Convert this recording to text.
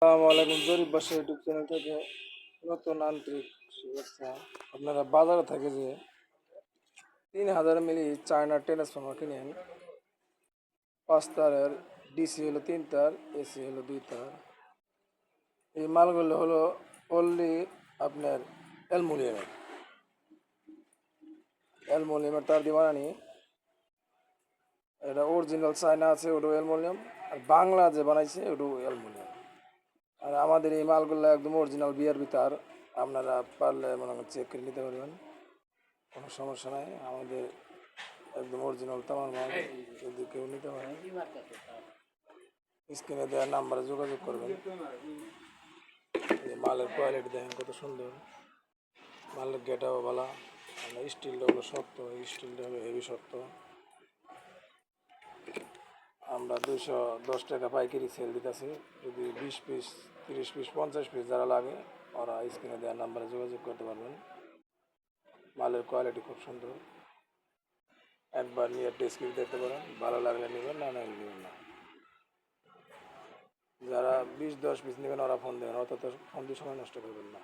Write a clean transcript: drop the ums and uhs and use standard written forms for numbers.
আসসালামু আলাইকুম। জরিপ বাসা ইউটিউব চ্যানেল থেকে নতুন আন্তরিক শুভেচ্ছা। আপনারা বাজারে থেকে যে 3000 মিলি চায়না ট্রান্সফর্মার কিনেন, 5 তারের, ডিসি হলো 3 তার, এসি হলো 2 তার। এই মালগুলো হলো অনলি আপনার অ্যালুমিনিয়ামের তার দিয়ে বানানি। এটা অরিজিনাল চায়না আছে, ওটাও অ্যালুমিনিয়াম। আর বাংলা যে বানাইছে ওটাও অ্যালুমিনিয়াম। আর আমাদের এই মালগুলো একদম অরিজিনাল বিয়ার ভিতর। আপনারা পারলে মনে করেন চেক করে নিতে পারবেন, কোনো সমস্যা নাই। আমাদের একদম অরিজিনাল তামার মাল, যদি কেউ নিতে পারে স্ক্রিনে দেওয়ার নাম্বারে যোগাযোগ করবেন। এই মালের কোয়ালিটি দেখেন কত সুন্দর, মালের গেটাও ভালো। স্টিলটা হলো শক্ত, স্টিলটা হলো হেভি শক্ত। আমরা 210 টাকা পাইকারি সেল দিতেছি। যদি 20 পিস, 30 পিস, 50 পিস যারা লাগে ওরা স্ক্রিনে দেওয়ার নাম্বারে যোগাযোগ করতে পারবেন। মালের কোয়ালিটি খুব সুন্দর, একবার নিয়ে টেস্ট করে দেখতে পারেন। ভালো লাগলে নেবেন, না নিলে নেবেন না। যারা 20-10 পিস নেবেন ওরা ফোন দেবেন, অত ফোন দিয়ে সময় নষ্ট করবেন না।